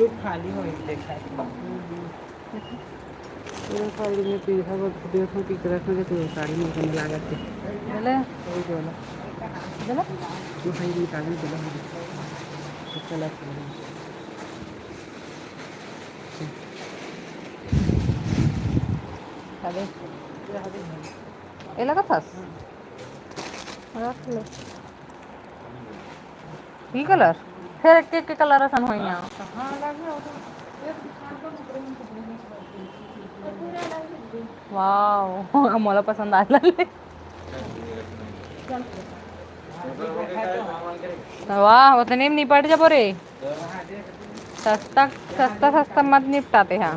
Look खाली हो देखा पूरा साड़ी में पीछा देखो कि रखेंगे तो साड़ी में कम लागत है चले वही बोला चलो जो भाई निकालने चला चला अरे ये लगा फस रख ले ये कलर फिर एक के कलर आसान हो यहाँ वाह मला पसंद आला वाह उतने में निपट जा बोरे सस्ता सस्ता सस्ता मत निपटाते हैं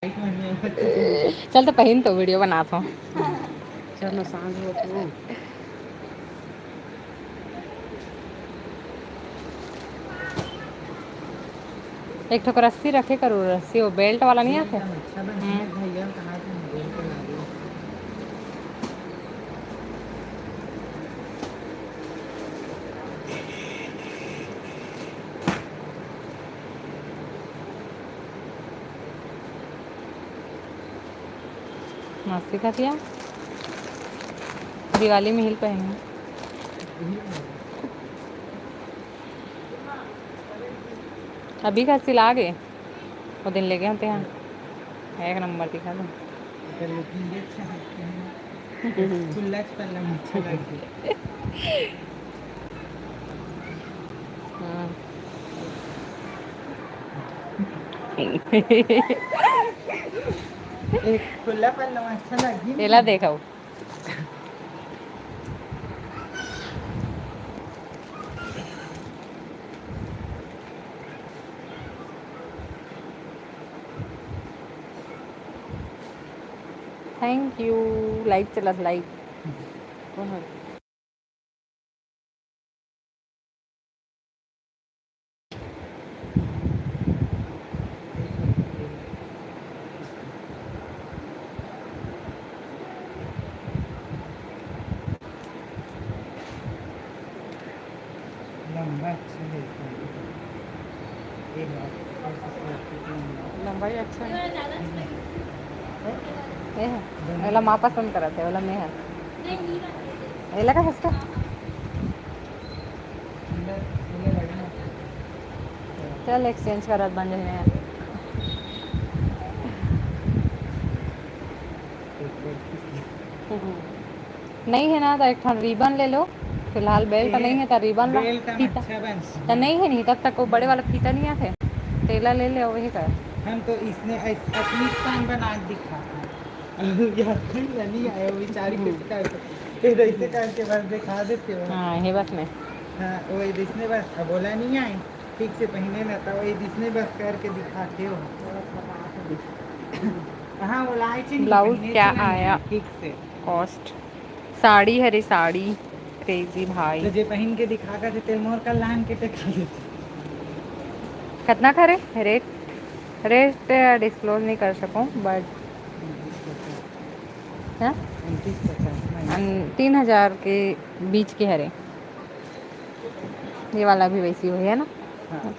चल तो पहन तो वीडियो बनाता हूँ चल मैं सांझ हो तू एक ठोकर रस्सी रखे करो रस्सी वो बेल्ट वाला नहीं आते अच्छा भैया कहा मोबाइल पे ला दिया मस्ती का दिया दिवाली में हिल पहने अभी का सिला गए वो दिन ले गए होते हैं एक नंबर दिखा दो अच्छा लगे एक खुला पल्ला अच्छा लगी एला देखा थैंक यू लाइट चला लाइट लंबाई अच्छा है माँ पसंद करते वाला मैं है का इसका चल एक्सचेंज करत बन जाए। नहीं है ना तो एक ठन रिबन ले लो। फिलहाल बेल्ट नहीं है तो रिबन ला। बेल्ट हम फीता अच्छा बन तो नहीं है, नहीं तब तक वो बड़े वाला फीता नहीं आते, तेला ले ले वही का। हम तो इसने अपनी स्थान बना के दिखा यात्री नहीं आया वो बेचारी के फिर ऐसे करके बस दिखा देते हो। हाँ ये बस में हाँ वही दिसने बस अब बोला नहीं आए ठीक से पहने ना था वही दिसने बस करके दिखाते हो। हाँ वो लाए थे नहीं ब्लाउज पहने क्या थे नहीं आया ठीक से। कॉस्ट। साड़ी हरी साड़ी क्रेजी भाई तो जे पहन के दिखा कर देते मोर का लान के दिखा देते। कितना करे रेट? रेट डिस्क्लोज नहीं कर सकूँ बट हाँ 2950 3000 के बीच के हरे। ये वाला भी वैसी हुई है ना। हाँ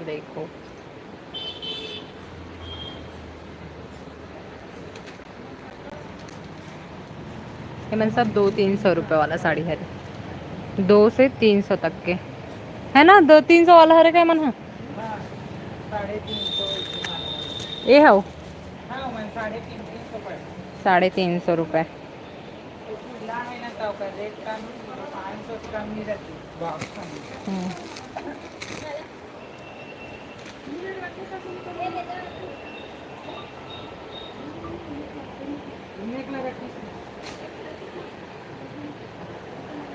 देखो ये मैंने सब 200-300 रुपये वाला साड़ी है, 200 से 300 तक के है ना। 200-300 वाला हरे का मन है। हाँ 350 ये है हाँ मन 350 पर 350 रुपये। ला है ना तो का रेट कम 500 से कम नहीं रहती बॉक्स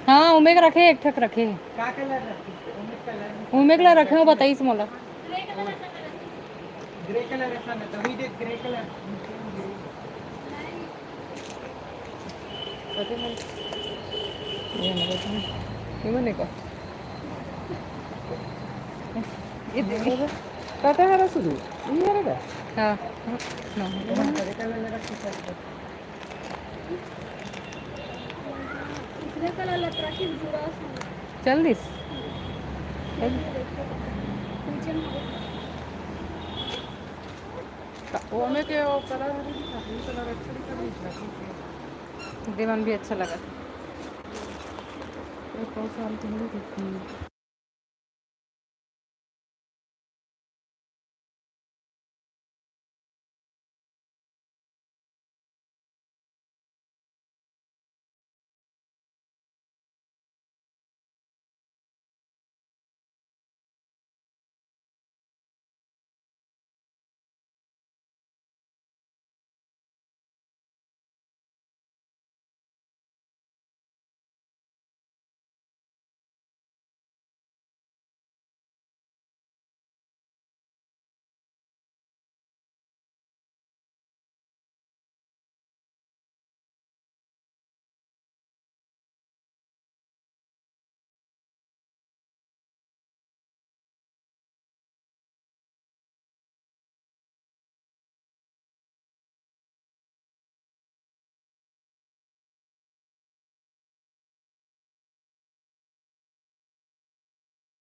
हाँ उमेग रखे एक ठक रखे का कलर रखी कलर उमेग ला रखे हो बताइए मोला। ग्रे कलर ऐसा ना तभी देख ग्रे कलर ये मने को ये काटा है रसुदू ये रहेगा हाँ ग्रे कलर रखी सकते चल दिस वो में के वो कलर अच्छा दीवान भी अच्छा लगा। कौन सा